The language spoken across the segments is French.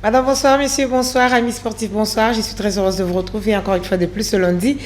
Madame, bonsoir, messieurs, bonsoir, amis sportifs, bonsoir. Je suis très heureuse de vous retrouver encore une fois de plus ce lundi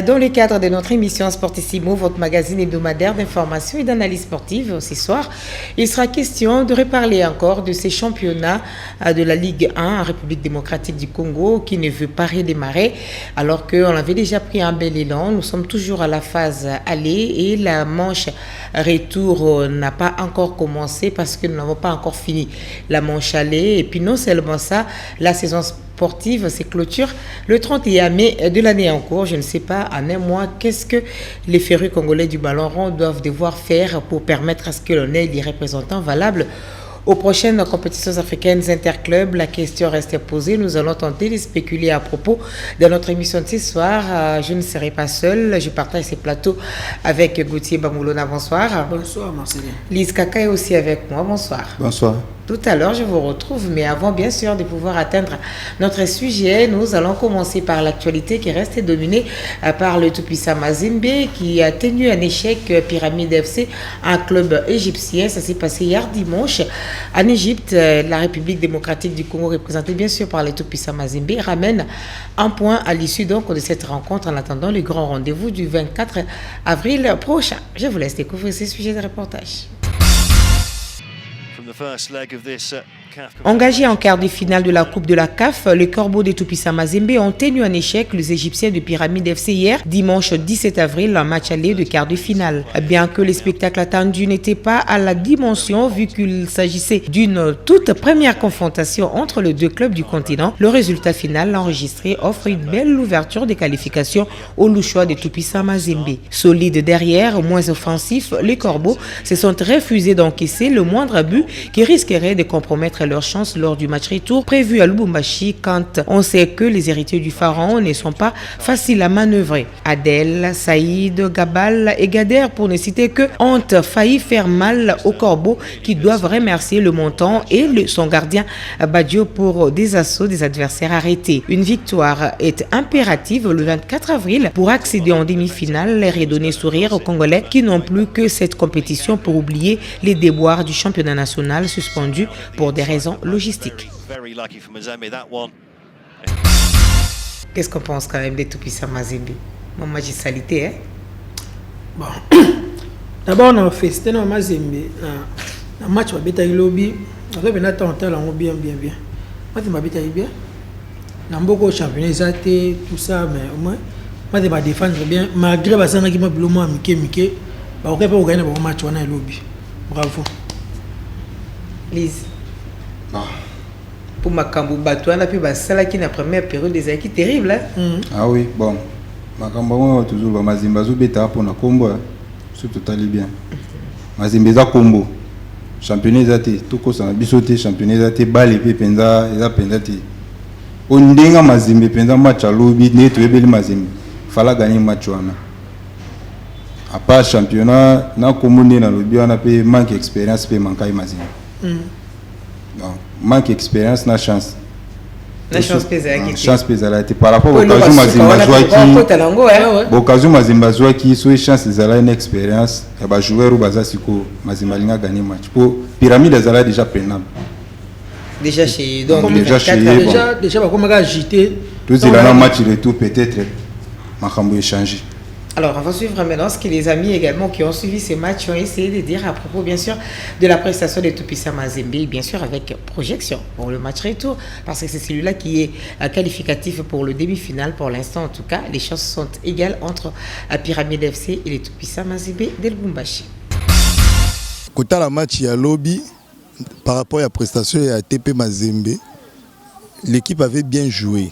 dans le cadre de notre émission Sportissimo, votre magazine hebdomadaire d'information et d'analyse sportive. Ce soir, il sera question de reparler encore de ces championnats de la Ligue 1 en République démocratique du Congo qui ne veut pas redémarrer alors qu'on avait déjà pris un bel élan. Nous sommes toujours à la phase aller et la manche retour n'a pas encore commencé parce que nous n'avons pas encore fini la manche aller. Et puis non seulement ça, la saison sportive se clôture le 31 mai de l'année en cours. Je ne sais pas, en un mois, qu'est-ce que les férus congolais du ballon rond doivent devoir faire pour permettre à ce que l'on ait les représentants valables aux prochaines compétitions africaines interclubs. La question reste posée. Nous allons tenter de spéculer à propos de notre émission de ce soir. Je ne serai pas seule. Je partage ces plateaux avec Gauthier Bamoulona. Bonsoir. Bonsoir, Marcelin. Lise Kaka est aussi avec moi. Bonsoir. Bonsoir. Tout à l'heure, je vous retrouve, mais avant, bien sûr, de pouvoir atteindre notre sujet, nous allons commencer par l'actualité qui reste dominée par le tout-puissant Mazembe qui a tenu un échec Pyramide FC, un club égyptien. Ça s'est passé hier dimanche en Égypte. La République démocratique du Congo, représentée bien sûr par le tout-puissant Mazembe, ramène un point à l'issue donc de cette rencontre en attendant le grand rendez-vous du 24 avril prochain. Je vous laisse découvrir ces sujets de reportage. Engagés en quart de finale de la Coupe de la CAF, les Corbeaux de tout-puissant Mazembe ont tenu un échec les Égyptiens de Pyramide FC hier, dimanche 17 avril, en match aller de quart de finale. Bien que les spectacles attendus n'étaient pas à la dimension, vu qu'il s'agissait d'une toute première confrontation entre les deux clubs du continent, le résultat final enregistré offre une belle ouverture des qualifications au Louchois de tout-puissant Mazembe. Solides derrière, moins offensifs, les Corbeaux se sont refusés d'encaisser le moindre but qui risquerait de compromettre leur chance lors du match retour prévu à Lubumbashi quand on sait que les héritiers du pharaon ne sont pas faciles à manœuvrer. Adel, Saïd, Gabal et Gader, pour ne citer que, ont failli faire mal aux Corbeaux qui doivent remercier le montant et son gardien Badio pour des assauts des adversaires arrêtés. Une victoire est impérative le 24 avril pour accéder en demi-finale et redonner sourire aux Congolais qui n'ont plus que cette compétition pour oublier les déboires du championnat national suspendu pour des raisons logistiques. Qu'est-ce qu'on pense quand même des tout-puissants Mazembe? Mon magistalité, hein? Bon. D'abord, on a festé dans Mazembe. Dans le match, on a fait un lobby. On a fait un temps bien. Moi, je fait bien. Dans beaucoup de championnats, tout ça, mais au moins, moi, je vais défendre bien. Malgré que je suis un peu Mickey, on peut pas gagner le match, on a un lobby. Bravo. Lise. Pour Makambu Batouana, puis celle qui est la première période des équipes terrible. Hein? Ah oui, bon. Makambu toujours Mazembe Zubeta pour na combo. C'est totalement bien. Mazembe za combo. Championnat zate, tout ko sana bisoté championnat zate balle pe penza eza pendati. Ondenga Mazembe penza match à lobby ne to ebeli Mazembe. Fala gagner match wana. À part championnat na combo na lobby wana pe manque expérience pe mankai Mazembe. Non, manque expérience na chance. La chance pesée. Chance pesée par rapport au cas où Mazembe joue qui. Au cas où Mazembe joue qui soit chance ezala une expérience et ba joueur ou baza siko Mazembe linga gagner match. Pour pyramide ezala déjà prenable. Déjà chez donc déjà ba comme agité. Tout il a un match retour peut-être Makambo échanger. Alors, on va suivre maintenant ce que les amis également qui ont suivi ces matchs ont essayé de dire à propos, bien sûr, de la prestation de tout-puissant Mazembe, bien sûr, avec projection pour le match retour, parce que c'est celui-là qui est qualificatif pour le demi-finale. Pour l'instant, en tout cas, les chances sont égales entre Pyramide FC et les tout-puissants Mazembe de Lubumbashi. Côté la match, il y a lobby par rapport à la prestation à TP Mazembe. L'équipe avait bien joué.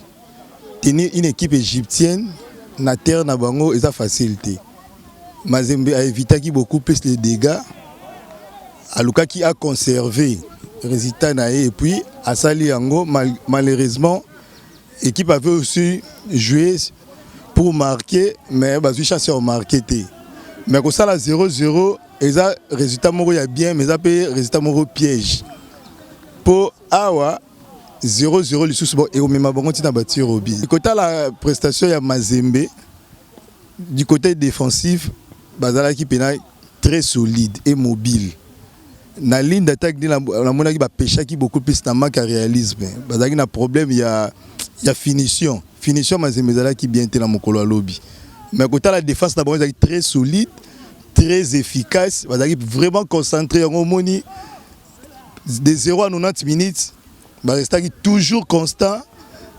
Tenir une équipe égyptienne na terre na bango eza facilité. Mazembe a évité beaucoup plus les dégâts. Aluka qui a conservé résultat na et puis a sali yango malheureusement l'équipe avait aussi joué pour marquer mais bazu chance au marquer té. Mais ko sala 0-0 eza résultat moko ya bien mais ça peut résultat moko piège. Pour awa 0-0 les sous et au même moment tu n'as battu Roby. Du côté la prestation il y a Mazembe. Du côté défensif, Bazala qui est très solide et mobile. na ligne d'attaque la monaki ba pêcha qui beaucoup plus na manque à réalisme. Bazaki na problème il y a finition Mazembe zala qui bien été na mokolo lobby. Mais côté la défense d'abord est très solide, très efficace, bazaki vraiment concentré en moni de 0 à 90 minutes. Ba restaki toujours constant.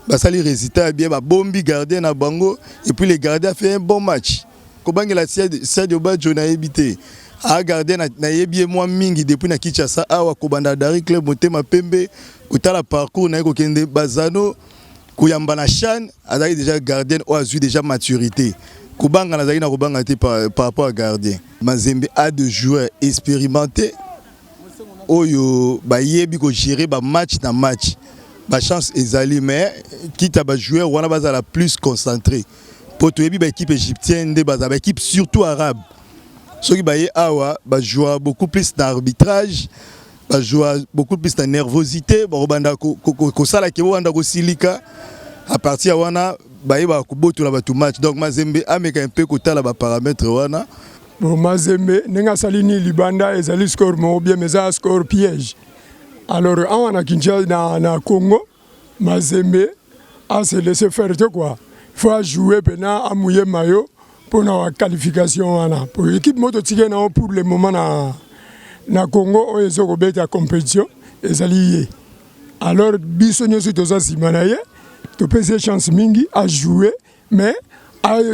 Bah ça les résultats bien bah bombi gardien na bango et puis les gardiens a fait un bon match. Kobangi la Sadio Badjo na ebité a gardien na yebi moi mingi depuis na Kinshasa awa kobanda dari club Motema Pembe utala parcours na ko kende Bazano kuyamba na Chan azali déjà gardien ou a eu déjà maturité. Kobanga na zali na kobanga te par rapport à gardien. Mazembe a de joueurs expérimentés oyo ba yebi ko gérer ba match na match. La chance ezali mais quitte à jouer on a la plus concentré pour tout équipe égyptienne des bases équipe surtout arabe ceux qui baillent awa jouer beaucoup plus d'arbitrage jouer beaucoup plus de nervosité banda ko sala ke banda ko silika à partir wana baye ba ko boto la tout match donc Mazembe ameka un peu kota la ba paramètres wana bon Mazembe nenga salini libanda ezali score mo bien mais ça score piège. Alors, on a Kinshasa na Congo, Mazembe a se laissé faire quoi. Il faut jouer maintenant à mouiller maillot pour la qualification. Pour l'équipe mototique pour le moment na Congo, ils ont la compétition et alliés. Alors, bisogno sur tout ça si manaye, tu peux ces chances mingi à jouer, mais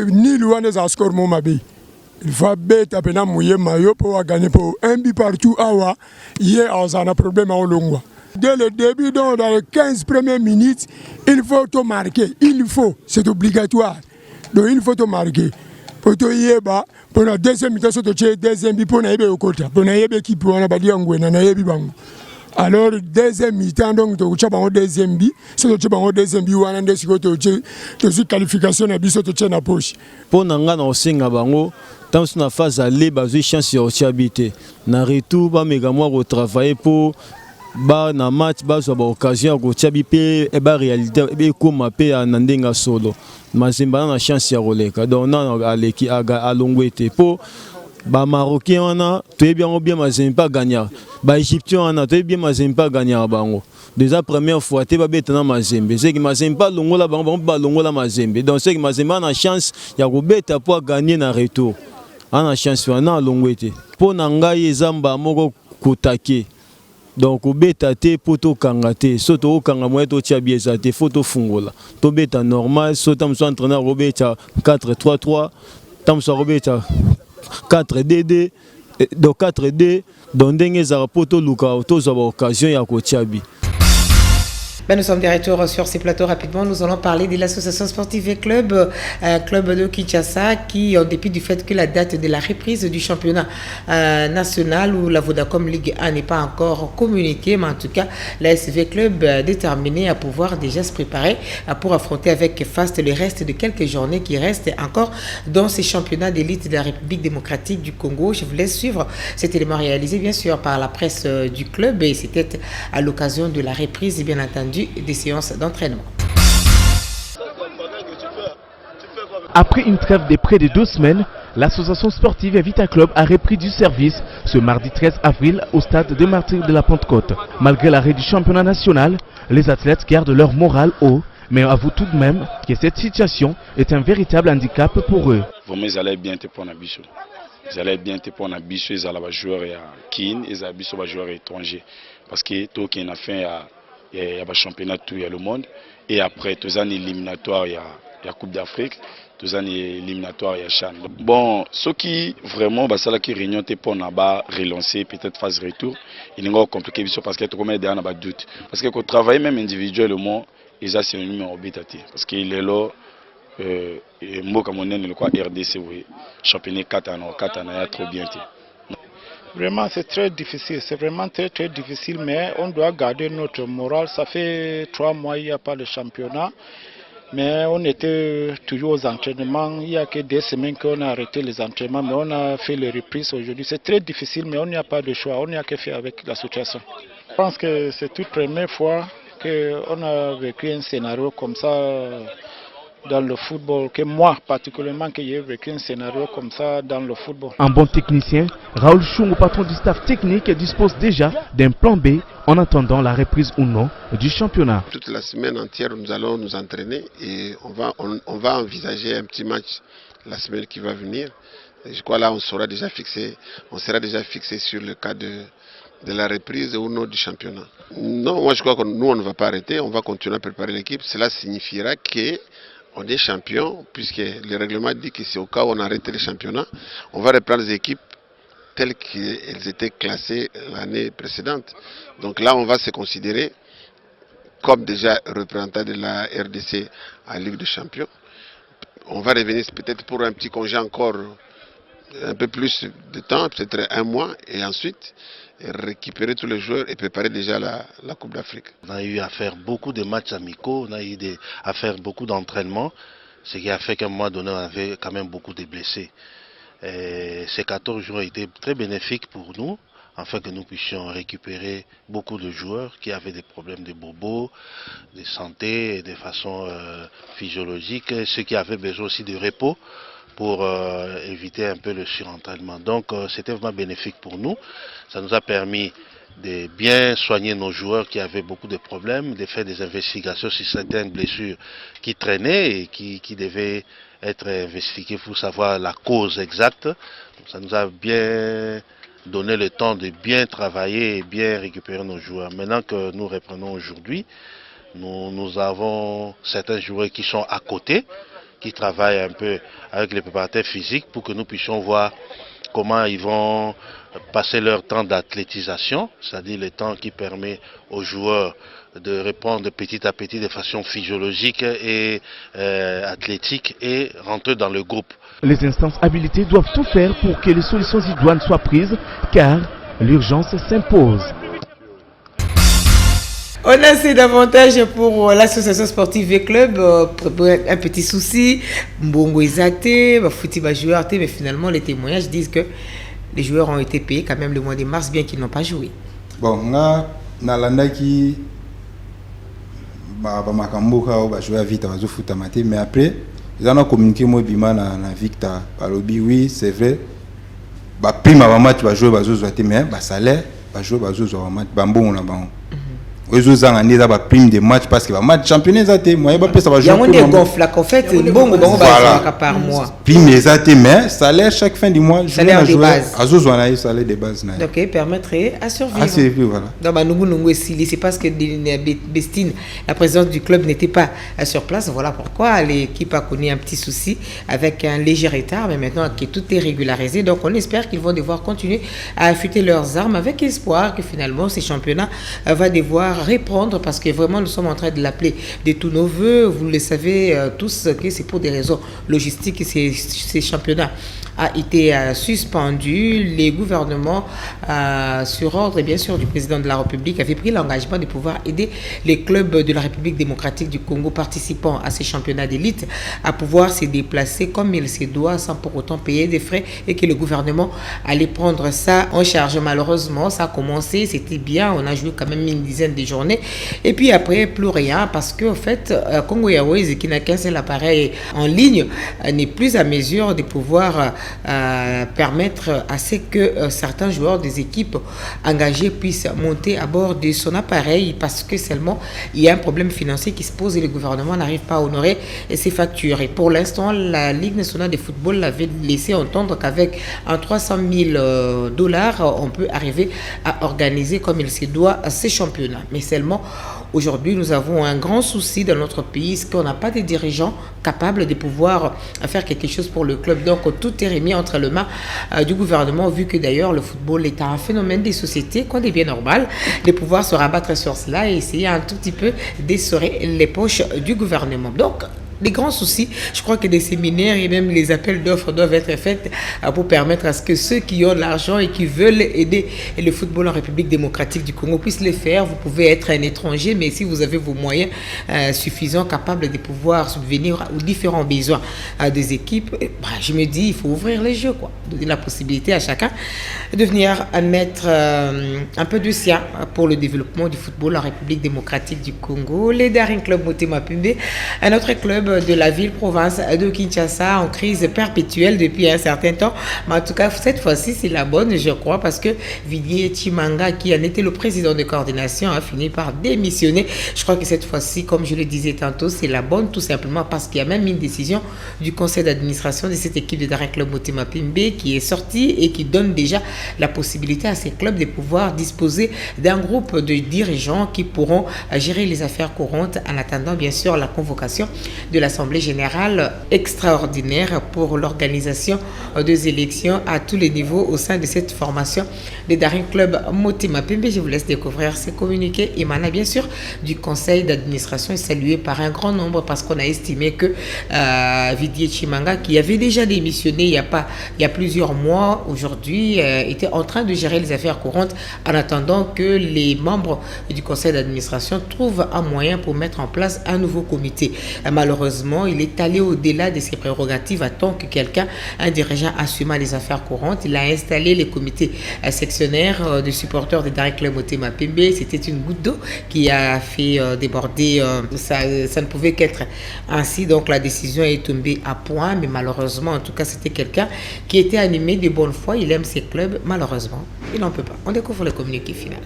ni loin des scores mon mabi. Il faut bête à peine mouiller maillot pour gagner pour un but partout. Awa, hier, on a un problème à Olongwa. Dès le début, dans les 15 premières minutes, il faut te marquer. Il faut, c'est obligatoire. Donc il faut te marquer. Pour te yeba, pour la deuxième mi-temps, c'est le deuxième but pour naïbe au côté. Pour naïbe équipe, on a badi angwe, naïbe bango. Alors deuxième mi-temps, donc tu as un deuxième but. Si tu as un deuxième but, on a une qualification à biso tu na poche. Pour nanga na osenga bango. Tant que na phase aller baser chance ya habiter na retour ba mega moi retravailler pour ba na match ba so ba occasion ko tiabi pe e ba réalité e ko mapé na ndenga solo Mazembe na chance ya roleka donc na aleki aga alongwete po ba marocain wana to bien Mazembe pas gagnant ba égyptien wana to bien Mazembe pas gagnant bango déjà première fois te ba beta na Mazembe c'est que Mazembe pas longola bango ba longola Mazembe donc c'est que Mazembe na chance ya ko beta pour gagner na retour. On a chance na longwete pour ngai ezamba moko kotake donc obeta te poto kangate soto okanga moeto tia bieza te photo fungola to beta normal soto mso entraîneur robeta 4-3-3 tamso robeta 4-DD do 4D donc ndenge za poto luka to za occasion ya ko tiabi. Nous sommes de retour sur ces plateaux rapidement. Nous allons parler de l'association sportive et club, club de Kinshasa, qui, en dépit du fait que la date de la reprise du championnat national ou la Vodacom Ligue 1 n'est pas encore communiquée, mais en tout cas, la SV Club est déterminée à pouvoir déjà se préparer pour affronter avec faste le reste de quelques journées qui restent encore dans ces championnats d'élite de la République démocratique du Congo. Je vous laisse suivre cet élément réalisé, bien sûr, par la presse du club, et c'était à l'occasion de la reprise, bien entendu, des séances d'entraînement. Après une trêve de près de 2 semaines, l'association sportive Vita Club a repris du service ce mardi 13 avril au stade des Martyrs de la Pentecôte. Malgré l'arrêt du championnat national, les athlètes gardent leur morale haut, mais avouent tout de même que cette situation est un véritable handicap pour eux. Vraiment, ils allaient bien te prendre à Bichot. Ils allaient bien te prendre à Bichot, ils allaient jouer à Kin, ils allaient jouer à étranger. Parce que tout qui a fait il y a le championnat, il y a le monde. Et après, tous les éliminatoires, il y a la Coupe d'Afrique. Tous les éliminatoires, il y a Chan. Bon, ce qui vraiment, ça là qui réunion pour relancer, peut-être phase retour, il est encore compliqué parce qu'il y a trop de doutes. Parce que quand on travaille même individuellement, ils ont un numéro habitatif. Parce qu'il est là, moi comme on est le RDC, oui, championnat 4 ans, il y a trop bien. Vraiment, c'est très difficile, c'est vraiment très très difficile, mais on doit garder notre morale. Ça fait 3 mois, il n'y a pas de championnat, mais on était toujours aux entraînements. Il n'y a que 2 semaines qu'on a arrêté les entraînements, mais on a fait les reprises aujourd'hui. C'est très difficile, mais on n'y a pas de choix, on n'y a que faire avec la situation. Je pense que c'est toute première fois qu'on a vécu un scénario comme ça dans le football, que moi particulièrement, que j'ai vécu un scénario comme ça dans le football. Un bon technicien, Raoul Choum, patron du staff technique, dispose déjà d'un plan B en attendant la reprise ou non du championnat. Toute la semaine entière, nous allons nous entraîner et on va envisager un petit match la semaine qui va venir. Et je crois là on sera déjà fixé sur le cas de la reprise ou non du championnat. Non, moi je crois que nous on ne va pas arrêter, on va continuer à préparer l'équipe. Cela signifiera que on est champion, puisque le règlement dit que c'est au cas où on arrête le championnat, on va reprendre les équipes telles qu'elles étaient classées l'année précédente. Donc là, on va se considérer comme déjà représentant de la RDC à Ligue des Champions. On va revenir peut-être pour un petit congé encore, un peu plus de temps, peut-être un mois, et ensuite récupérer tous les joueurs et préparer déjà la Coupe d'Afrique. On a eu à faire beaucoup de matchs amicaux, on a eu à faire beaucoup d'entraînements, ce qui a fait qu'à un moment donné, on avait quand même beaucoup de blessés. Et ces 14 jours ont été très bénéfiques pour nous, afin que nous puissions récupérer beaucoup de joueurs qui avaient des problèmes de bobo, de santé et de façon physiologique, ceux qui avaient besoin aussi de repos pour éviter un peu le surentraînement. Donc c'était vraiment bénéfique pour nous. Ça nous a permis de bien soigner nos joueurs qui avaient beaucoup de problèmes, de faire des investigations sur certaines blessures qui traînaient et qui devaient être investiguées pour savoir la cause exacte. Donc, ça nous a bien donné le temps de bien travailler et bien récupérer nos joueurs. Maintenant que nous reprenons aujourd'hui, nous avons certains joueurs qui sont à côté, qui travaillent un peu avec les préparateurs physiques pour que nous puissions voir comment ils vont passer leur temps d'athlétisation, c'est-à-dire le temps qui permet aux joueurs de répondre petit à petit de façon physiologique et athlétique et rentrer dans le groupe. Les instances habilitées doivent tout faire pour que les solutions idoines soient prises, car l'urgence s'impose. On a assez d'avantages pour l'association sportive et club. Un petit souci, Mbongo Ezate, Fouti va jouer, mais finalement les témoignages disent que les joueurs ont été payés quand même le mois de mars, bien qu'ils n'ont pas joué. Bon, Nalanda qui va jouer à Vita, va jouer maté, mais après, ils ont communiqué moi bima na Victor. Balobi oui, c'est vrai. Ba prime avant match va jouer, mais ba salaire va jouer, match, bambon na bambon. Ils ont prime de match parce que le match championnat moi ça va jouer. Il y a des gonfles en fait, bon par mois. Prime mais salaire chaque fin du mois, salaire de base. Salaire de base. Donc permettrait à survivre. À survivre, voilà. Donc c'est parce que Bestine, la présidente du club n'était pas sur place, voilà pourquoi l'équipe a connu un petit souci avec un léger retard, mais maintenant que tout est régularisé, donc on espère qu'ils vont devoir continuer à affûter leurs armes avec espoir que finalement ces championnats va devoir répondre, parce que vraiment nous sommes en train de l'appeler de tous nos voeux. Vous le savez tous que c'est pour des raisons logistiques que ces championnats a été suspendu. Les gouvernements, sur ordre bien sûr du président de la République, avaient pris l'engagement de pouvoir aider les clubs de la République démocratique du Congo participant à ces championnats d'élite à pouvoir se déplacer comme il se doit sans pour autant payer des frais, et que le gouvernement allait prendre ça en charge. Malheureusement, ça a commencé, c'était bien, on a joué quand même une dizaine de journées, et puis après plus rien, parce que en fait Congo Airways, qui n'a qu'un seul appareil en ligne, n'est plus à mesure de pouvoir permettre à ce que certains joueurs des équipes engagées puissent monter à bord de son appareil, parce que seulement il y a un problème financier qui se pose et le gouvernement n'arrive pas à honorer ses factures. Et pour l'instant, la Ligue nationale de football l'avait laissé entendre qu'avec un 300 000 $, on peut arriver à organiser comme il se doit ces championnats. Mais seulement aujourd'hui, nous avons un grand souci dans notre pays, c'est qu'on n'a pas de dirigeants capables de pouvoir faire quelque chose pour le club. Donc tout est remis entre les mains du gouvernement, vu que d'ailleurs le football est un phénomène des sociétés, qu'on est bien normal de pouvoir se rabattre sur cela et essayer un tout petit peu d'essorer les poches du gouvernement. Donc les grands soucis, je crois que des séminaires et même les appels d'offres doivent être faits pour permettre à ce que ceux qui ont de l'argent et qui veulent aider le football en République démocratique du Congo puissent le faire. Vous pouvez être un étranger, mais si vous avez vos moyens suffisants, capables de pouvoir subvenir aux différents besoins des équipes, je me dis, il faut ouvrir les jeux, quoi. Donner la possibilité à chacun de venir mettre un peu de sien pour le développement du football en République démocratique du Congo. Les Daring Club Motema Pembe, un autre club club de la ville-province de Kinshasa en crise perpétuelle depuis un certain temps. Mais en tout cas, cette fois-ci, c'est la bonne, je crois, parce que Vidier Chimanga, qui en était le président de coordination, a fini par démissionner. Je crois que cette fois-ci, comme je le disais tantôt, c'est la bonne, tout simplement parce qu'il y a même une décision du conseil d'administration de cette équipe de Daring Club Motema Pembe qui est sortie et qui donne déjà la possibilité à ces clubs de pouvoir disposer d'un groupe de dirigeants qui pourront gérer les affaires courantes en attendant bien sûr la convocation de l'Assemblée générale extraordinaire pour l'organisation des élections à tous les niveaux au sein de cette formation de Daring Club Motema Pembe. Je vous laisse découvrir ces communiqués émanant bien sûr du conseil d'administration et salué par un grand nombre parce qu'on a estimé que Vidier Chimanga, qui avait déjà démissionné il y a plusieurs mois aujourd'hui, était en train de gérer les affaires courantes en attendant que les membres du conseil d'administration trouvent un moyen pour mettre en place un nouveau comité. Malheureusement, il est allé au-delà de ses prérogatives à tant que un dirigeant assumant les affaires courantes. Il a installé les comités sectionnaires de supporters de Daring Club Motema Pembe. C'était une goutte d'eau qui a fait déborder. Ça ne pouvait qu'être ainsi. Donc la décision est tombée à point. Mais malheureusement, en tout cas, c'était quelqu'un qui était animé de bonne foi. Il aime ses clubs. Malheureusement, il n'en peut pas. On découvre le communiqué final.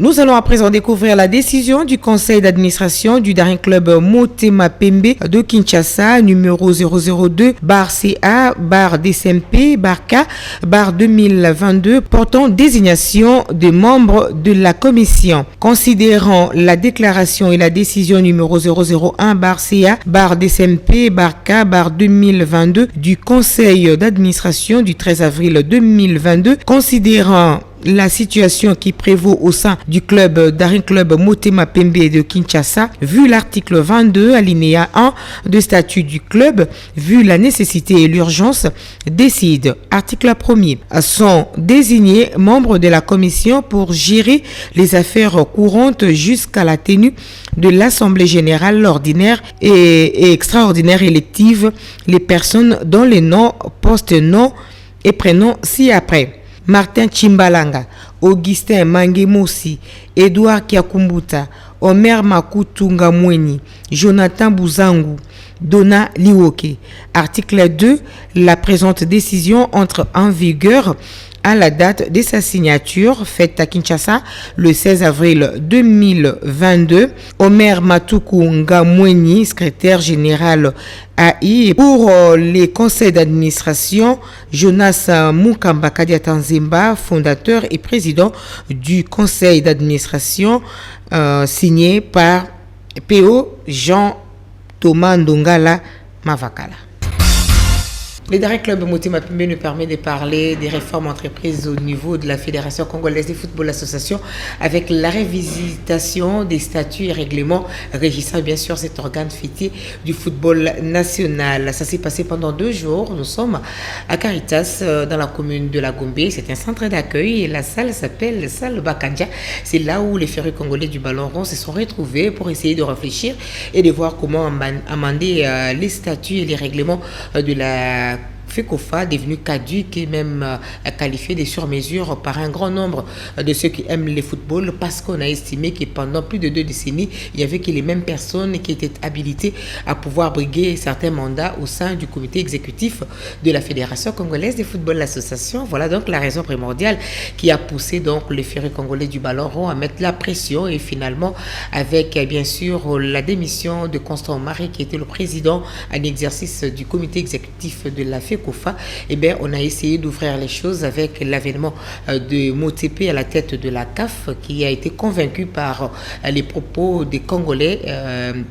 Nous allons à présent découvrir la décision du conseil d'administration du Daring Club Motema Pembe de Kinshasa, numéro 002/CA/DCMP/K/2022, portant désignation des membres de la commission. Considérant la déclaration et la décision numéro 001/CA/DCMP/K/2022 du conseil d'administration du 13 avril 2022, considérant la situation qui prévaut au sein du club Daring Club Motema Pembe de Kinshasa, vu l'article 22 alinéa 1 de statut du club, vu la nécessité et l'urgence, décide, article 1er, sont désignés membres de la commission pour gérer les affaires courantes jusqu'à la tenue de l'Assemblée générale ordinaire et extraordinaire élective les personnes dont les noms, postes, noms et prénoms ci-après. Martin Chimbalanga, Augustin Mangemosi, Edouard Kiakumbuta, Omer Makutunga Mweni, Jonathan Bouzangou, Donna Liwoke. Article 2. La présente décision entre en vigueur à la date de sa signature faite à Kinshasa le 16 avril 2022. Omer Matuku Ngamweni, secrétaire général AI. Pour les conseils d'administration, Jonas Mukamba Kadiatanzemba, fondateur et président du conseil d'administration, signé par P.O. Jean-Thomas Ndongala Mavakala. Le Daring Club Motema Pembe nous permet de parler des réformes entreprises au niveau de la Fédération congolaise de football association avec la révisitation des statuts et règlements régissant bien sûr cet organe fêtier du football national. Ça s'est passé pendant 2 jours. Nous sommes à Caritas dans la commune de la Gombe. C'est un centre d'accueil et la salle s'appelle Salle Bakanja. C'est là où les férus congolais du ballon rond se sont retrouvés pour essayer de réfléchir et de voir comment amender les statuts et les règlements de la FECOFA, devenu caduque et même qualifié de sur-mesure par un grand nombre de ceux qui aiment le football, parce qu'on a estimé que pendant plus de 2 décennies, il y avait que les mêmes personnes qui étaient habilitées à pouvoir briguer certains mandats au sein du comité exécutif de la Fédération congolaise de football association. Voilà donc la raison primordiale qui a poussé donc les férus congolais du ballon rond à mettre la pression, et finalement avec bien sûr la démission de Constant Marie qui était le président en exercice du comité exécutif de la FECOFA, eh bien, on a essayé d'ouvrir les choses avec l'avènement de Motsepe à la tête de la CAF, qui a été convaincu par les propos des Congolais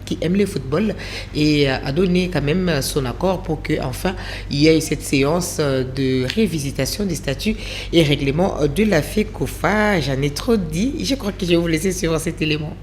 qui aiment le football et a donné quand même son accord pour que enfin il y ait cette séance de révisitation des statuts et règlements de la FECOFA. J'en ai trop dit, je crois que je vais vous laisser sur cet élément.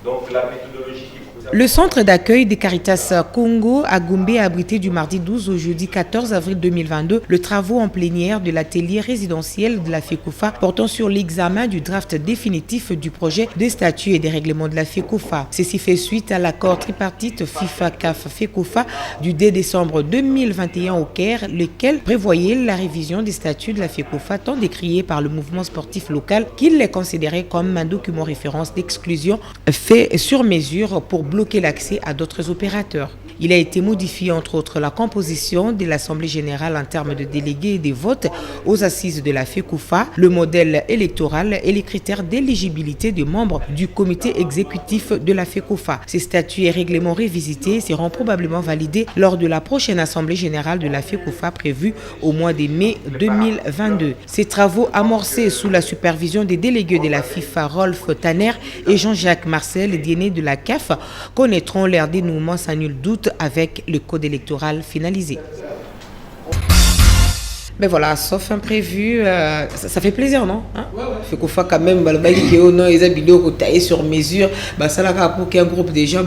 Donc la méthodologie. Le centre d'accueil des Caritas Congo à Gombe a abrité du mardi 12 au jeudi 14 avril 2022 le travaux en plénière de l'atelier résidentiel de la FECOFA portant sur l'examen du draft définitif du projet des statuts et des règlements de la FECOFA. Ceci fait suite à l'accord tripartite FIFA-CAF-FECOFA du 2 décembre 2021 au Caire, lequel prévoyait la révision des statuts de la FECOFA tant décrié par le mouvement sportif local qu'il les considérait comme un document référence d'exclusion fait sur mesure pour bloquer l'accès à d'autres opérateurs. Il a été modifié entre autres la composition de l'Assemblée générale en termes de délégués et des votes aux assises de la FECOFA, le modèle électoral et les critères d'éligibilité des membres du comité exécutif de la FECOFA. Ces statuts et règlements révisités seront probablement validés lors de la prochaine Assemblée générale de la FECOFA prévue au mois de mai 2022. Ces travaux amorcés sous la supervision des délégués de la FIFA, Rolf Tanner et Jean-Jacques Marcel, dienné de la CAF, connaîtront leur dénouement sans nul doute avec le code électoral finalisé. Mais voilà, sauf imprévu, ça fait plaisir, non? Fait qu'on fait quand même, ils ont vidéo taillé sur mesure, ça là pour qu'un groupe de gens,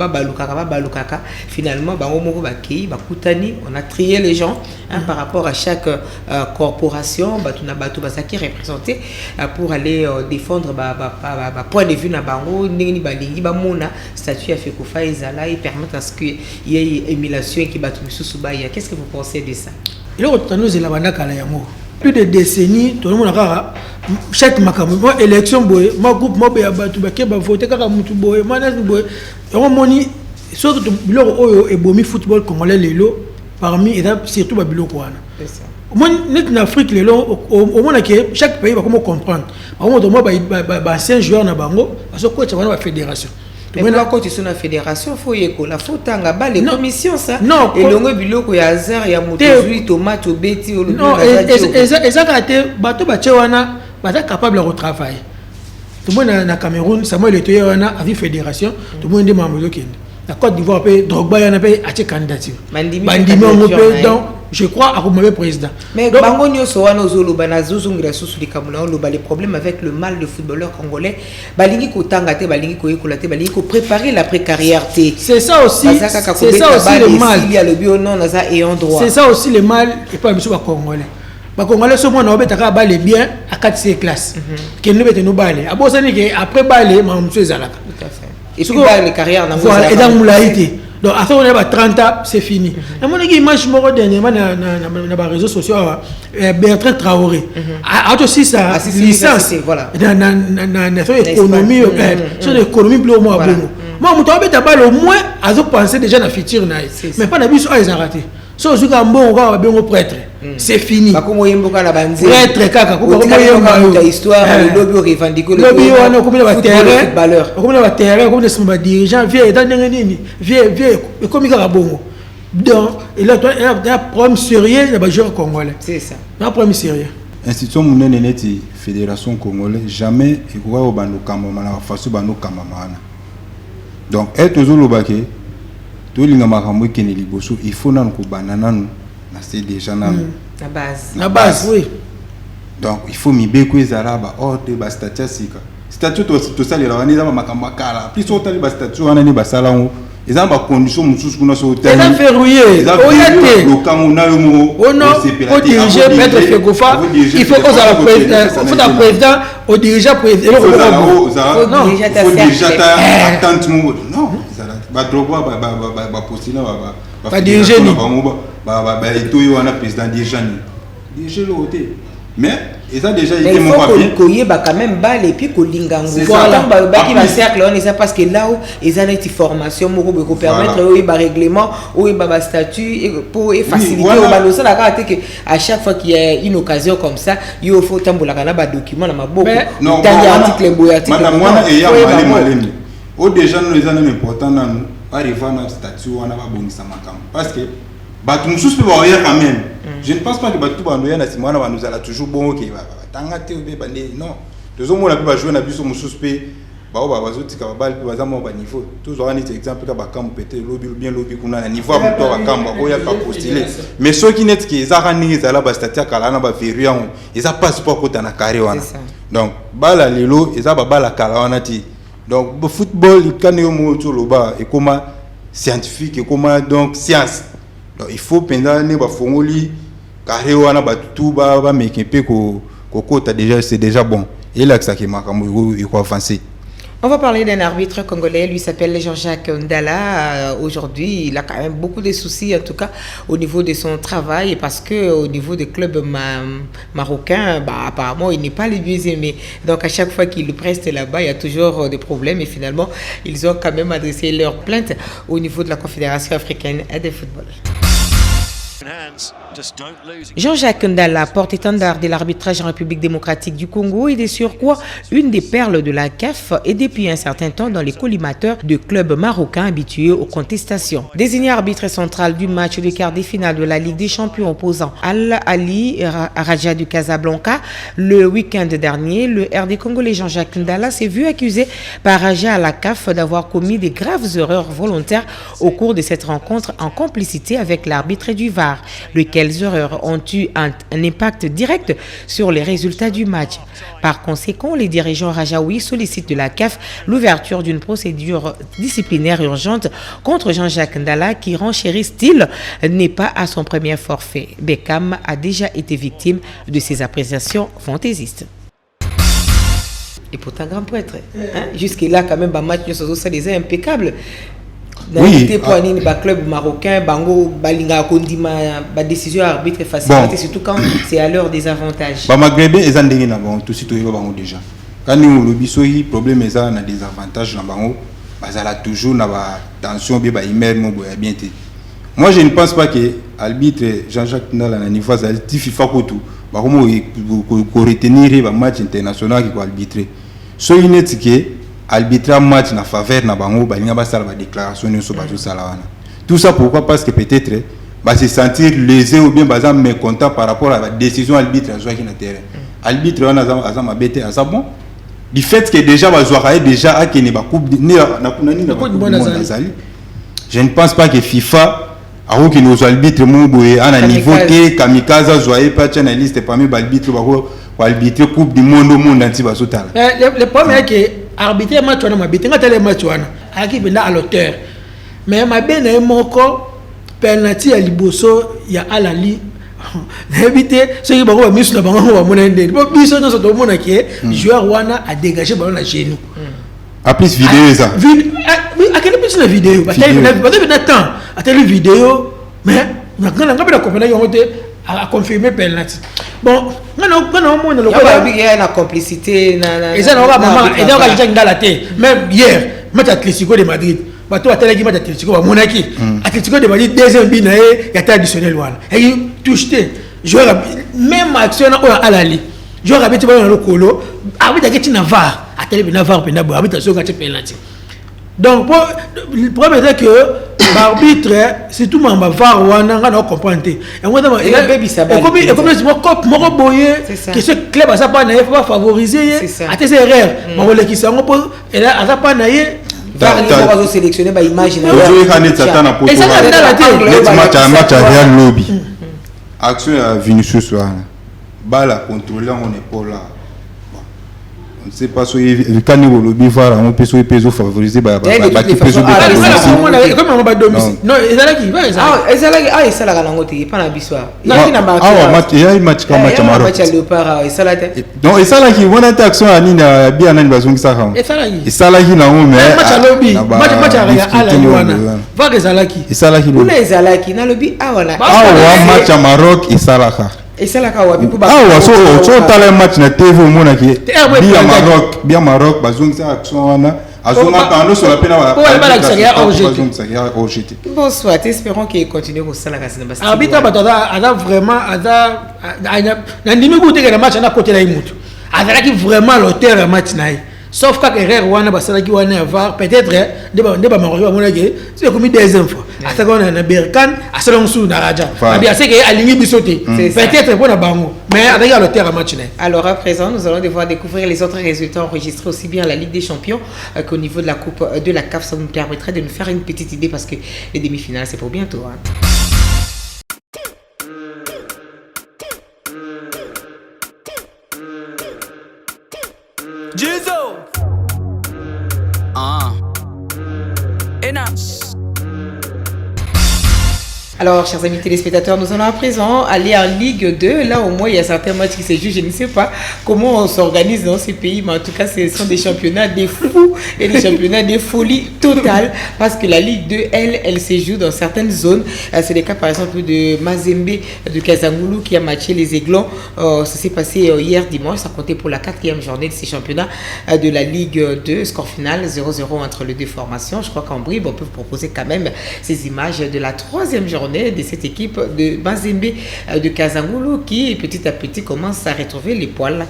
finalement, on a trié les gens par rapport à chaque corporation, qui est représentée pour aller défendre point de vue na bango, statut à fait qu'on fait, ils permettent à ce qu'il y ait une émulation qui bat tout sous baya. Qu'est-ce que vous pensez de ça? Plus de décennies, tout le monde a chaque élection, ma groupe, ma voté surtout le football congolais, parmi surtout en Afrique, au moins chaque pays va comprendre. Par contre, ancien joueur na bango, parce que la fédération. Mais quand tu es dans la fédération, il faut y la faute à les commissions ça. Non, et le biloko ya hasard ya motozu tomate obeti au non, exactement, bato bachewana bata capable de retravailler. Tout le monde na Cameroun, Samuel Eto'o wana a vu fédération, tout le monde est membre de la Côte d'Ivoire pe Drogba yana pe a candidature. Bandimi donc je crois à le président. Mais bango nyoso wana ozoloba na zuzungira susu likamuna oloba les problèmes avec le mal de footballeurs congolais balingi ko tangate balingi ko yekolate balingi ko préparer l'après carrière. C'est ça aussi. C'est ça aussi le mal. Il y a le bio non naza ayant droit. C'est ça aussi le mal et pas biso ba congolais. Ba congolais so mona obetaka balé bien à 4e classe. Qui ne bete no balé. Abosani que après balé ma monsieur ezalaka. Tout à fait. Et puis les carrières dans voilà, et dans Moulaïté. Donc après on a 30 ans, c'est fini. La mon image moro dernièrement dans les réseaux sociaux Bertrand Traoré. A aussi sa licence voilà. Dans l'économie sur l'économie plus ou moins bon. Moi mon temps beta balle au moins à penser déjà dans futur naï. Mais pas d'habitude ils ont raté. So zuka bon on va bien prêtre. C'est fini. Prêtre kaka ko histoire le lobby revendique le lobby on comme le terrain comme le terrain comme les dirigeants vieux dans nini vieux comme kaka bongo. Donc il a un problème sérieux les joueurs congolais. C'est ça. Un problème sérieux. Institution munene neti fédération congolaise jamais ikoka ko bando kamama na façon bando kamama. Donc être toujours lobake il faut que c'est déjà la base, oui. Donc il faut que zaraba ordre ba statistique. Statut to ça les ravani za makamaka. Puis sur tali ba statut wana ni ba salango. Ils ont ba condition mususu kuna so hôtel. Ils ont verrouillé. Oyate. Le kamuna yo mo. Oh non. Au dirigeant maître Fegofa, il faut qu'on soit président, président, au dirigeant président. Non. Il faut déjà attendre mo. Non. Ba droit ba postuler ba diriger ni ba Eto'o wana président dirigeant ni diriger le côté mais ils ont déjà été mon papier koye ba quand même ba les puis ko lingango voilà ba qui va cercle on ça parce que là où ils ont une formation pour permettre eux ba règlement ou ba statut pour faciliter au balosa la carte que à chaque fois qu'il y a une occasion comme ça il faut tambola kana ba document na maboko non article boyati madame wana et ya malem au déjà nous les avons important dans nous arriver à notre statut on a pas bon ça parce que batou mususu pe ba quand même je ne pense pas que batou ba noya na simana ba nous ala toujours bon OK ba tangate be bande non deux hommes on a pu jouer na biso mususu pe ba ba bazotika ba bal pe ba zamo ba niveau tous on est exemple ka ba kambo pété lobby bien lobby kuna na niveau ba to ba kambo ko ya pas postuler mais ceux qui net qui za raningi za la ba statut kala na ba verrouillon ils a pas support ko na carré wana donc bala lelo ils a ba bala kala wana ti. Donc le football, quand il et comment scientifique et comment donc science. Donc il faut pendant ne ba fongoli carré wana ba tout ba make pe ko déjà c'est déjà bon. Et là que ça qui marque il faut avancer. On va parler d'un arbitre congolais, lui s'appelle Jean-Jacques Ndala. Aujourd'hui, il a quand même beaucoup de soucis, en tout cas au niveau de son travail, parce que au niveau des clubs marocains, apparemment, il n'est pas le mieux aimé. Donc à chaque fois qu'il preste là-bas, il y a toujours des problèmes et finalement, ils ont quand même adressé leur plainte au niveau de la Confédération africaine de football. Jean-Jacques Ndala, porte-étendard de l'arbitrage en République démocratique du Congo, et de surcroît une des perles de la CAF et depuis un certain temps dans les collimateurs de clubs marocains habitués aux contestations. Désigné arbitre central du match de quart de finale de la Ligue des Champions opposant Al-Ali Raja du Casablanca le week-end dernier, le RD congolais Jean-Jacques Ndala s'est vu accusé par Raja à la CAF d'avoir commis des graves erreurs volontaires au cours de cette rencontre en complicité avec l'arbitre du VAR. Lesquelles erreurs ont eu un impact direct sur les résultats du match. Par conséquent, les dirigeants rajaouis sollicitent de la CAF l'ouverture d'une procédure disciplinaire urgente contre Jean-Jacques Ndala qui renchérit style n'est pas à son premier forfait. Beckham a déjà été victime de ces appréciations fantaisistes. Et pourtant, grand prêtre, jusque-là, quand même, match ça les impeccable. Oui, pour un club marocain, bango balinga kondima ba décision arbitre facile, surtout quand c'est à leur désavantage. Ba maghrébin ils ont na bango tout sito yo bango déjà. Quand nous le bisoyi problème ça na désavantage na bango, bazala toujours na ba tension be ba imer mo boya bien té. Moi je ne pense pas que arbitre Jean-Jacques Ndala na niveau za FIFA ko tout, ba ko retenir ba match international qui ko arbitrer. So inetike arbitrer match na faveur na bango balinga basala ba déclaration nyonso bazo sala wana. Tout ça pourquoi? Parce que peut-être va se sentir lésé ou bien baza mécontent par rapport à la décision arbitre a joué qui na terrain. Arbitre wana azama bête à ça bon. Du fait que déjà bazoa déjà a que ne ba coupe na zali. Je ne pense pas que FIFA a que nos arbitres mo boye à niveau T kamikaze zoye pas na liste parmi ba arbitre ba arbitre coupe du monde au monde entier bazotala. Le problème est que arbitrer match wana mabete ngata le match wana aki benda à l'auteur mais mabena moko penalty ya liboso ya Al-Ali n'habité ce qui bango ba misu na bango ba mona ndé bo biso no so to mona ke joueur wana a dégagé ballon na genou a plus vidéo ça a quel plus la vidéo ba télé na temps a télé vidéo mais na ngana comprendre yo a confirmé penalty. Bon, non, le il y a une complicité. Et ça, même hier, match Atlético de Madrid. Bateau a télé match Atlético à Monaco. Atlético de Madrid, deuxième bina, il y a additionnel. Et il touche. Joueur, même action à Al-Ali. Joueur a été dans le colo. Arbitre a été Navarre. A télé Navarre, arbitre a été penalty. Donc, le problème est que l'arbitre, c'est tout le monde va voir, comprendre. Et moi, comme que ce club a pas favorisé à tes erreurs. Qui sont et là, à pas sélectionner par image. Et ça, match à Real Lobby. Action à Vinicius, balle à contrôler en épaule là. On ne sait pas si quand nous le bivard on peut se peser favoriser bah comme on va domicile non et ça la langote pas na biswa il y a un match comme match Maroc et ça la tête donc et ça là qui on a action à nina bien nani bazongi ça et ça là qui na on mais match à lobby match à Al-Ali wana va que ça là qui et ça là qui on les Al-Ali na lobby match à Maroc et ça là et ça la kawa pour so tala match na TV mona ki bien Maroc bazong ça action wana azonga tando sur la pena bonsoir espérons qu'il continue au sala kasina basi arbitre batada ada vraiment ada na ndimi ku teke na match na côté la imutu ada ki vraiment l'auteur match na sauf quand erreur wana basala ki wana avoir peut-être de ba Maroc mona ki c'est comme deuxième fois à on a Berkan à selon sous na Raja bien c'est que aligné bisoté peut-être pour na bango mais avec le terrain match. Alors à présent nous allons devoir découvrir les autres résultats enregistrés aussi bien à la Ligue des Champions qu'au niveau de la coupe de la CAF. Ça nous permettrait de nous faire une petite idée parce que les demi-finales c'est pour bientôt Alors, chers amis téléspectateurs, nous allons à présent aller en Ligue 2. Là, au moins, il y a certains matchs qui se jouent. Je ne sais pas comment on s'organise dans ces pays, mais en tout cas, ce sont des championnats des fous et des championnats des folies totales. Parce que la Ligue 2, elle se joue dans certaines zones. C'est le cas, par exemple, de Mazembe de Kazangulu qui a matché les Aiglons. Ça s'est passé hier dimanche. Ça comptait pour la 4e journée de ces championnats de la Ligue 2. Score final 0-0 entre les deux formations. Je crois qu'en Brive, on peut proposer quand même ces images de la 3e journée de cette équipe de Mazembe de Kazangulu qui petit à petit commence à retrouver les poils.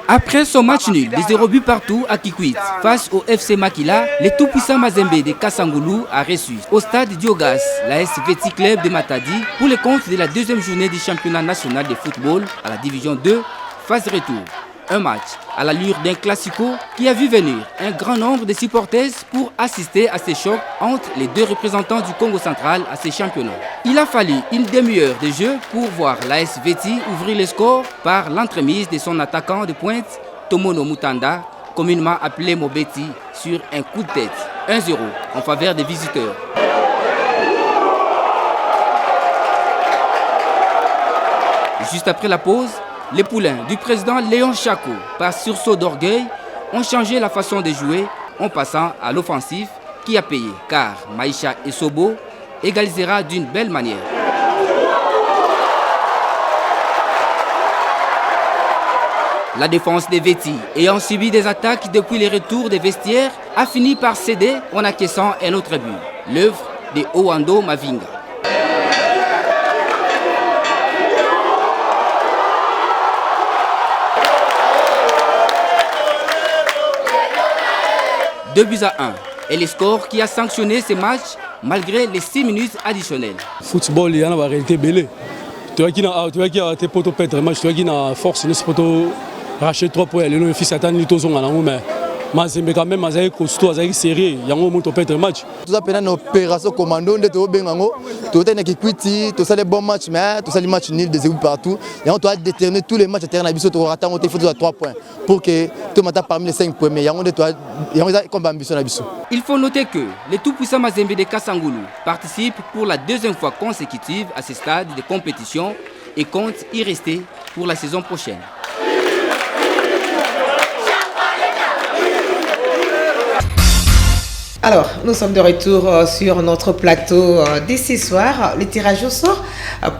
Après son match nul de 0 but partout à Kikwit face au FC Makila, le tout-puissant Mazembe de Kasangulu a reçu au stade Diogas la SVT Club de Matadi pour le compte de la 2e journée du championnat national de football à la division 2, phase retour. Un match à l'allure d'un classico qui a vu venir un grand nombre de supporters pour assister à ces chocs entre les deux représentants du Congo central à ces championnats. Il a fallu une demi-heure de jeu pour voir la SVT ouvrir le score par l'entremise de son attaquant de pointe Tomono Mutanda, communément appelé Mobeti, sur un coup de tête. 1-0 en faveur des visiteurs. Juste après la pause, les poulains du président Léon Chako, par sursaut d'orgueil, ont changé la façon de jouer en passant à l'offensif qui a payé, car Maïcha et Sobo égalisera d'une belle manière. La défense des Vétis, ayant subi des attaques depuis les retours des vestiaires, a fini par céder en acquiesçant un autre but, l'œuvre de Owando Mavinga. Deux buts à 1 et le score qui a sanctionné ce match malgré les 6 minutes additionnelles. Football, il y a une réalité belle. Tu vois qu'il y a des potes perdre match, tu vois qu'il y a force, nous potes racheter 3 points. Les fils attendent les tous en mais Mazembe quand même Mazembe costaud, Mazembe sérieux. Il y a un moment où perdre match. Tout ça pendant une opération commando de tout bengango, tout est n'équité, tout ça les bons matchs mais tout ça les matchs nuls des équipes partout. Et on doit déterminer tous les matchs à terrain abisso to attendre il faut 3 points pour que tout le monde parmi les 5 premiers. Il y a un combat ambition abisso. Il faut noter que le tout-puissant Mazembe de Kasangulu participe pour la 2e fois consécutive à ce stade de compétition et compte y rester pour la saison prochaine. Alors, nous sommes de retour sur notre plateau dès ce soir. Le tirage au sort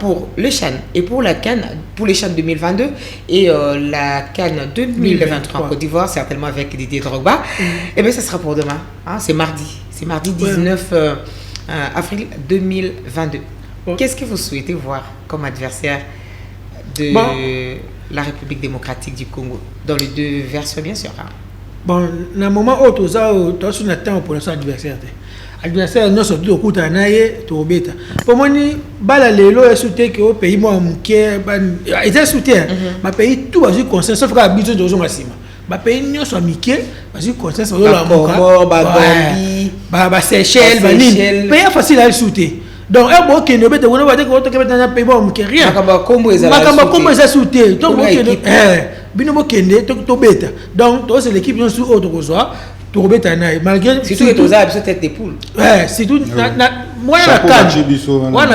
pour le CHAN et pour la CAN, pour les CHAN 2022 et la CAN 2023 en Côte d'Ivoire, certainement avec Didier Drogba. Et bien, ça sera pour demain. Hein, c'est mardi. C'est mardi 19 avril 2022. Qu'est-ce que vous souhaitez voir comme adversaire de la République démocratique du Congo? Dans les deux versions, bien sûr. Hein. Bon, dans le moment où tu as un temps pour son adversaire. Adversaire, nous sommes tous au coup de naïe, tu obéis. Pour moi, Balalelo est soutenu que au pays, moi, il est soutenu. Ma pays, tout va sur consensus, sauf qu'à besoin de jouer ensemble. Ma pays, nous sommes miqués, va sur consensus, on a un Seychelles, pays facile à soutenir. Donc, un bon qui ne peut pas dire que tu as un pays, bon, qui rien. Comment est-ce soutenu? Donc, Binobo Kende, to beta. Donc, c'est l'équipe qui est sur autre chose. Tu beta malgré. Si tu es aux arbres, c'est des poules. Ouais, c'est tout. Moi, la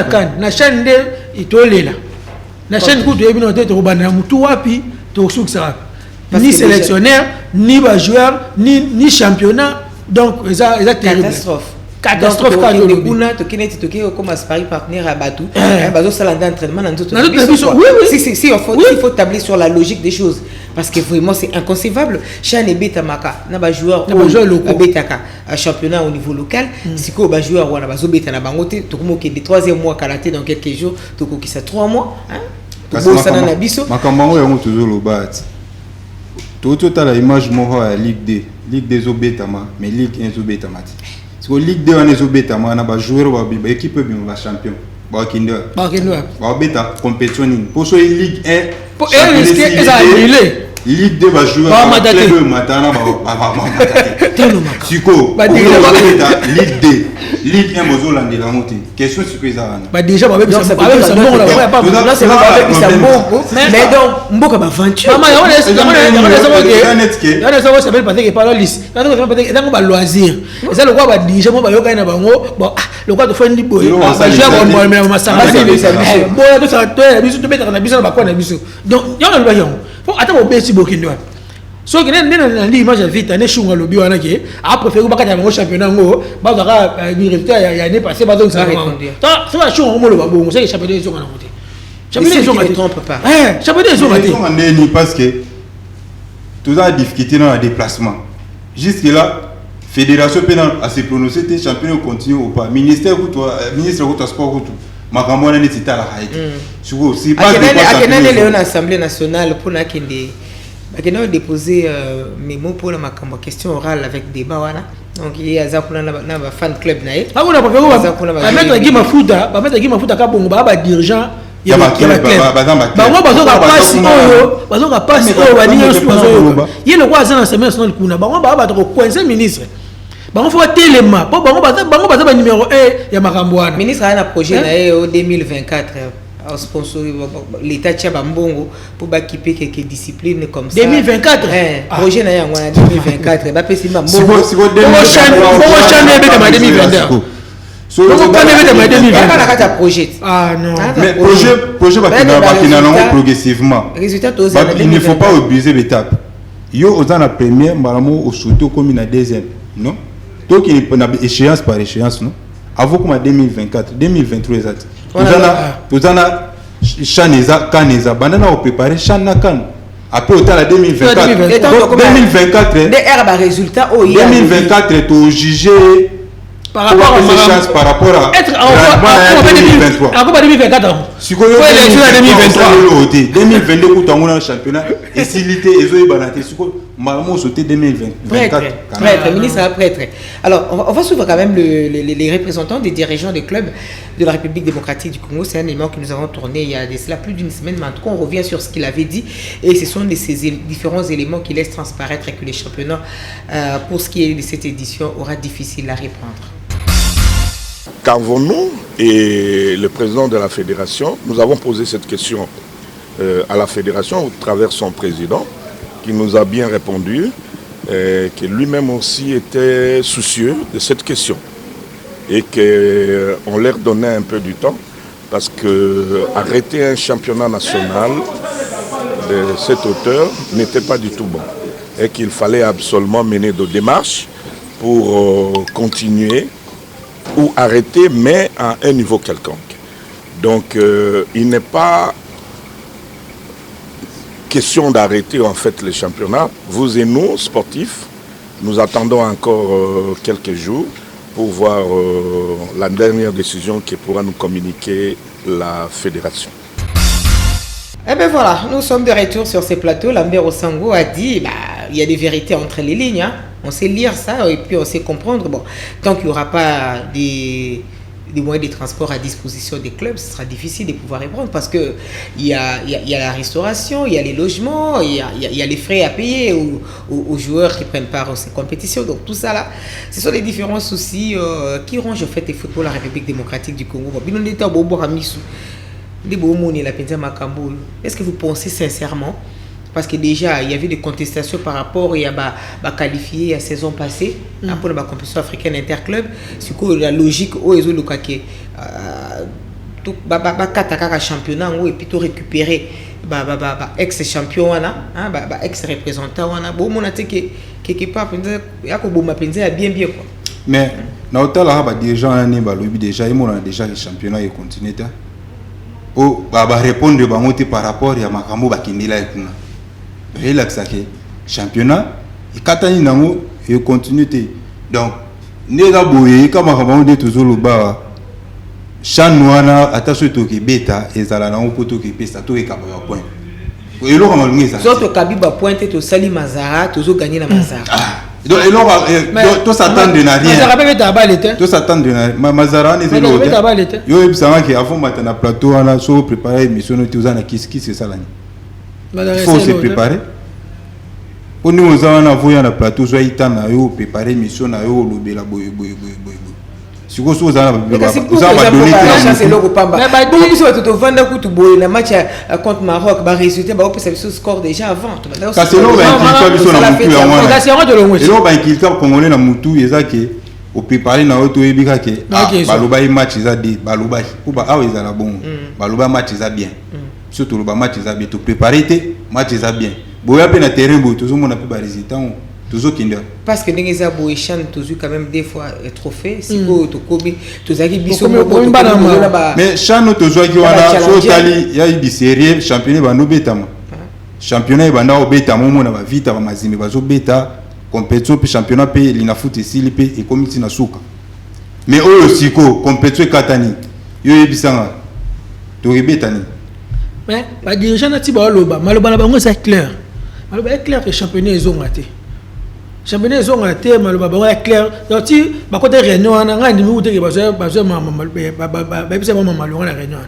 canne. La chaîne de Itolela. La chaîne que tu es venu te rebanner. Tu wapi, tu souksa. Ni sélectionnaire, ni joueur, ni championnat. Donc, ça terrible. Catastrophe quand on est tu connais comme aspari partenaire à Batou bazo sala d'entraînement dans tout il faut tabler sur la logique des choses parce que vraiment c'est inconcevable chan et beta maka na ba joueur local betaka championnat au niveau local siko ba joueur wana bazo beta na bangote to komo ke de 3e mois karaté dans quelques jours to ko kisa 3 mois parce que na biso makambango yango toujours lo bat to la image moko ya Ligue 2 zo beta mais Ligue 1 zo beta mati. Parce que Ligue 2 on est au bêta, on a des joueurs qui équipe bien champion. Bah bêta compétition pour so Ligue 1. Pour risquer ça annulé. Ligue 2 va jouer club matana Siko Ligue 2 Ligue 1 bozolande la montée question sur ça bah déjà mais donc mboka ba aventure maman on s'appelle parce que pas liste dans ba loisir ça le quoi ba déjà moi ba yoka na bango bon le quoi de faire ndi boy ba jouer bon mais masanga bon to ça to biso to mettre na biso ba kwa na biso donc yona le bayon faut attendre besi bokindwa so que nena ndi image vite ne shunga lobi wana ke a préféré ba kata ngo championnat ngo ba ka ni résultat ya ne passé ba donc ça ça va shunga mo lo ba bon c'est championnat ils sont en côté championnat ils sont ne trompe pas championnat ils sont en parce que tout ça difficulté dans le déplacement jusque là fédération pénale à se prononcer tes championnats continue ou pas ministère ou toi ministre ou sport ou tout makambo na neti tala haiki siko si pas de l'Assemblée nationale pour na kende bakena déposer mes mots pour la makambo question orale avec débat wana donc il y a za kuna na ba fan club na ye ba kuna ba mettre Guy Mafuta ka bongo ba dirigeant ya ba club ba ngo bazoka passe oyo ba ninga sponsor yele kwa za na Assemblée nationale kuna ba ngo ba to coincer ministre bango faut téléma po bango baza ba numéro 1 ya makambo wana ministre a un projet na ye au 2024 au sponsor l'état tia bambongo pour ba kiper quelques disciplines comme ça 2024 projet na yango na 2024 ba pesi mbongo bongo chane be ma 2022 so bongo chane be ma 2022 kana kata projet non mais projet bakina nango progressivement résultat il ne faut pas abuser l'étape yo aux la première malamo au surtout comme na deuxième non donc il y a échéance par échéance non avant comme 2024 2023 exact vous en a chaneza kaneza banana au préparer chana kan après autant la 2024 2024 des herbes résultats 2024 to juger par rapport à chance par rapport à être en 2023 encore 2024 si quoi 2022 pour ton championnat et s'il était ezo banate si quoi malheureusement sauté 2024 prêtre ministre prêtre alors on va suivre quand même les représentants des dirigeants des clubs de la République démocratique du Congo. C'est un élément que nous avons tourné il y a de cela plus d'une semaine, mais en tout cas on revient sur ce qu'il avait dit et ce sont ces différents éléments qui laissent transparaître que les championnats pour ce qui est de cette édition aura difficile à reprendre. Qu'avons-nous et le président de la fédération, nous avons posé cette question à la fédération au travers son président qui nous a bien répondu, que lui-même aussi était soucieux de cette question et qu'on leur donnait un peu du temps parce que arrêter un championnat national de cette hauteur n'était pas du tout bon et qu'il fallait absolument mener des démarches pour continuer ou arrêter, mais à un niveau quelconque. Donc il n'est pas question d'arrêter en fait le championnat. Vous et nous, sportifs, nous attendons encore quelques jours pour voir la dernière décision qui pourra nous communiquer la fédération. Eh bien voilà, nous sommes de retour sur ces plateaux. Lambert Osango a dit, il y a des vérités entre les lignes. Hein. On sait lire ça et puis on sait comprendre. Bon, tant qu'il n'y aura pas des moyens de transport à disposition des clubs, ce sera difficile de pouvoir répondre parce qu'il y a la restauration, il y a les logements, il y a les frais à payer aux joueurs qui prennent part à ces compétitions. Donc tout ça là, ce sont les différents soucis qui rongent en fait le football à la République démocratique du Congo. Est-ce que vous pensez sincèrement, parce que déjà il y avait des contestations par rapport à qualifier la saison passée pour la compétition africaine interclub, c'est quoi la logique où ils ont le caquet tout championnat et puis tout récupérer ex champion ex représentant bon mon a quelque part bien quoi mais na otala ba dirigeant ne ba lobi déjà ils ont déjà le championnat et continuer pour répondre par rapport à makambo bakindila ekuna relaxer championnat et katani nango et continuer donc neza boye kama makambo de toujours le bas chanwana attention to ke beta ezala nango poto ke pesa to e kabaya point et lo kama lungi ça surtout kabiba pointe to sali mazara toujours gagner la mazara donc et là tout s'attend de rien mazara peut être balle était tout s'attend de mazara ne c'est l'autre yo ebisanga ke avant matana plateau ana so préparer émission no tuzana kiski c'est ça là il faut se préparer On nous a envoyé un plateau, soit il t'a préparé mission na yo lobela boy. Si vous avez donné le match contre Maroc, le résultat, c'est le score déjà avant. C'est au préparer na auto ebika ke baloba match za de baloba pour ba awa ezala bon baloba match za bien surtout le match za bien to préparer te match za bien boya pe na terrain bo toujours mon pe ba résultat toujours kinder parce que ndenge za boychan toujours quand même des fois trophée siko to kobi to zaki biso mais chano to joki wana so tali ya ibi série championnat ba no betama championnat ba na obetama mo na ba vita ba mazime ba zo beta compétition puis championnat pays lina foot ici li pays et comité na suka mais oyo siko compétition katani yo yebisanga to rebetani mais ba dirigeant na ti ba loba maloba na bango c'est clair maloba est clair que championnat ezonga te maloba bango est clair donc ti ba côté réunion na ngandi mi uteke ba mama bisa mama malonga na réunion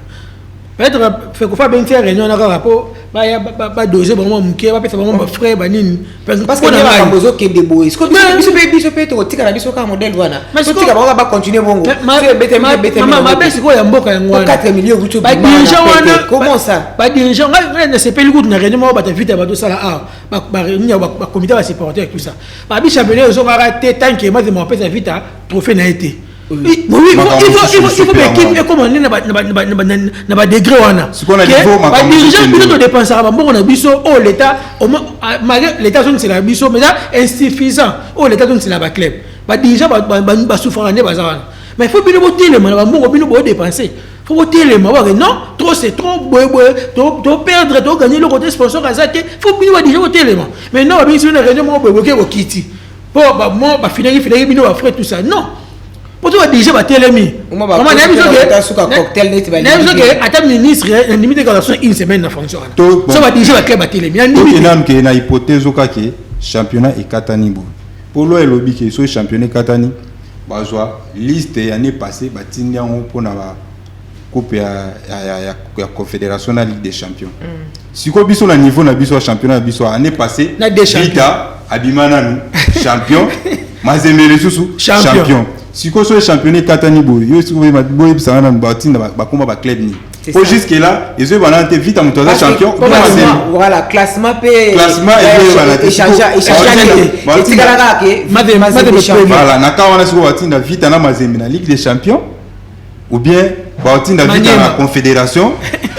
peut-être fait qu'on fait bien faire réunion na rapport ba doser ba muke ba pesa ba ba frère ba nini parce que na bozo ke deboy ce que biso pe to tika na biso ka modèle wana so tika ba continuer bongo ma besi ko ya mboka yango 4 millions butu ba dirigeant wana comment ça ba dirigeant na sepeli good na réunion ba ta vite ba to sala ba réunion ba comité ba supporter tout ça ba bi championnat zo ngara te tant que ma pesa vite trophée na été il faut que comme on est na ba degré wana ba dirigeant plutôt dépenser ba mbongo na biso au l'état malgré l'état zone c'est la biso mais là insuffisant au l'état zone c'est la ba club ba dirigeant ba souffrant ne ba zawana mais il faut bien voter le ba mbongo bien bo dépenser faut voter le non trop c'est trop to perdre to gagner le côté sponsor azate faut bien dire voter le mais non bien sûr na réunion mo boboke ko kiti pour ba finir bino ba frère tout ça non pour toi déjà ba telemi comment na biso que cocktail net ba que ata ministre limite garantie une semaine na fonction ça va déjà ba ba telemi donc il na hypothèse ka ke championnat et katani bo pour lo elobi ke so championnat katani ba joa liste année passée ba tindia on pour na ba coupe ya confédération na ligue des champions si ko biso na niveau na biso championnat biso année passée vita abimana champion mazemele susu champion si ko so championnat katani bo yo si ko boy bisanga na batinda ba komba ba club ni au jusque là ils ont banante vite à motoza champion voilà classement et voilà na ka wana si ko batinda vite na mazembe na ligue des champions ou bien batinda vite na confédération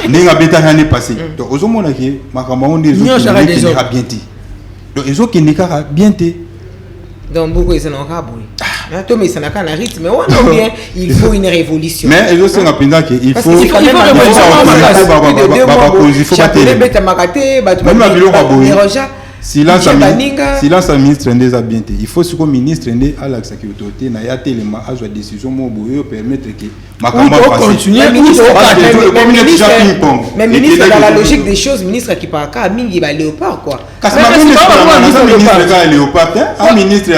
ndinga beta année passée donc ozomona ke makambo on des autres bien ti donc ils ont qui ndika bien ti donc beaucoup ils sont en rabou mais ça n'a qu'un rythme mais on bien il faut une révolution mais ils sont rapidement que il faut silence à ministre des habités il faut ce que ministre des à la sécurité na ya tellement à la décision mo boyo permettre que makambo continuer mais ministre dans la logique des choses ministre qui parle ka mingi ba léopard quoi ministre ka léopard un ministre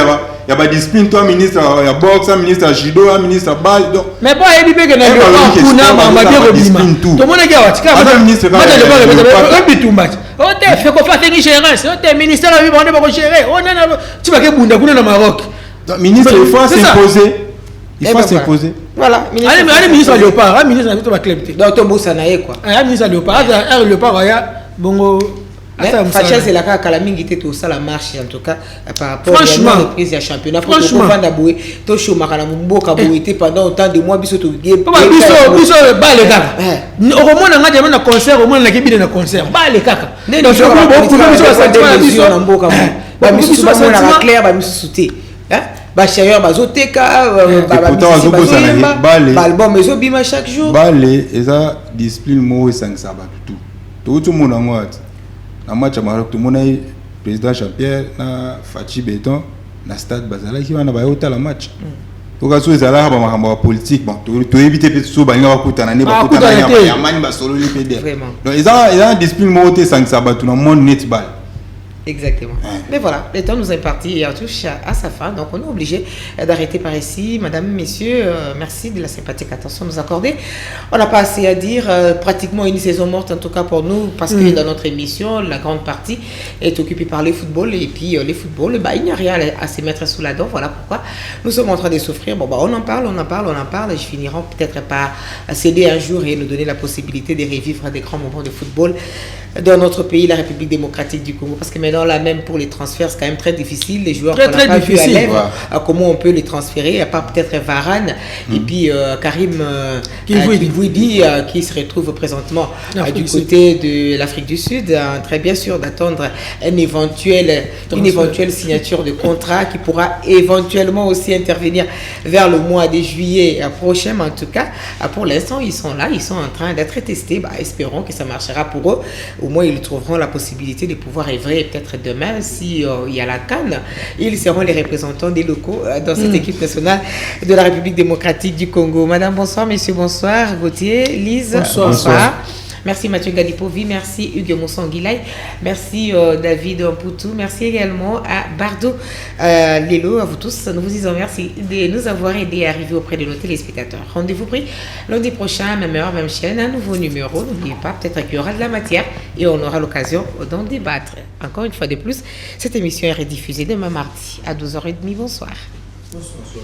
il y a pas discipline toi ministre il y a boxe un ministre judo un ministre bal donc mais pas ebi be que na kuna mama de robima to mona ga watika un ministre ka bitumba o te fait ko fa tengi gérance o te ministère la bibonde ba ko gérer o na tu vas ke bunda kuna na Maroc ministre il faut s'imposer voilà ministre léopard ministre na to ba club donc to bossa na ye quoi ministre léopard léopard ya bongo Facha c'est la cas à la mingi tout ça la marche en tout cas par rapport à la reprise du championnat franchement Vandaboué to show makala mboka boité pendant autant de mois biso to biso ba le kaka au moins na ngadi na concert au moins na kibile na concert ba le kaka donc je pour biso ça biso na mboka ba biso ba na clair ba biso souté ba chayeur bazoteka ba album ezobima chaque jour ba le eza discipline mo esangisa ba tout monde ngwa na match Maroc tout monde président Jean-Pierre na Fachi Béton na stade Bazala qui va na ba hôtel la match to ka so ezala ba makambo politique bon to éviter peut so ba nga bakutana ne bakutana ya mani ba solo li pede donc ils ont discipline mo te sang ça ba tout na monde netball Exactement. Mais voilà, le temps nous est parti et on touche à sa fin. Donc on est obligé d'arrêter par ici. Madame, messieurs, merci de la sympathique attention nous accorder. On n'a pas assez à dire. Pratiquement une saison morte en tout cas pour nous parce que dans notre émission, la grande partie est occupée par le football. Et puis les footballs, il n'y a rien à se mettre sous la dent. Voilà pourquoi nous sommes en train de souffrir. Bon, on en parle. Et je finirai peut-être par céder un jour et nous donner la possibilité de revivre des grands moments de football dans notre pays, la République démocratique du Congo. Parce que maintenant, là même pour les transferts, c'est quand même très difficile. Les joueurs qu'on n'a pas vu à l'œuvre, comment on peut les transférer, à part peut-être Varane et puis Karim Kivouidi qui se retrouve présentement du côté de l'Afrique du Sud. Très bien sûr d'attendre une éventuelle signature de contrat qui pourra éventuellement aussi intervenir vers le mois de juillet prochain. En tout cas, pour l'instant, ils sont là, ils sont en train d'être testés. Espérons que ça marchera pour eux. Au moins, ils trouveront la possibilité de pouvoir œuvrer peut-être demain, si il y a la CAN. Ils seront les représentants des locaux dans cette équipe nationale de la République démocratique du Congo. Madame, bonsoir. Messieurs, bonsoir. Gauthier, Lise, bonsoir. Merci Mathieu Galipovi, merci Hugues Moussanguilay, merci David Mputu, merci également à Bardo Lelo, à vous tous. Nous vous disons merci de nous avoir aidés à arriver auprès de nos téléspectateurs. Rendez-vous pris lundi prochain, même heure, même chaîne, un nouveau numéro. N'oubliez pas, peut-être qu'il y aura de la matière et on aura l'occasion d'en débattre. Encore une fois de plus, cette émission est rediffusée demain mardi à 12h30. Bonsoir. Bonsoir.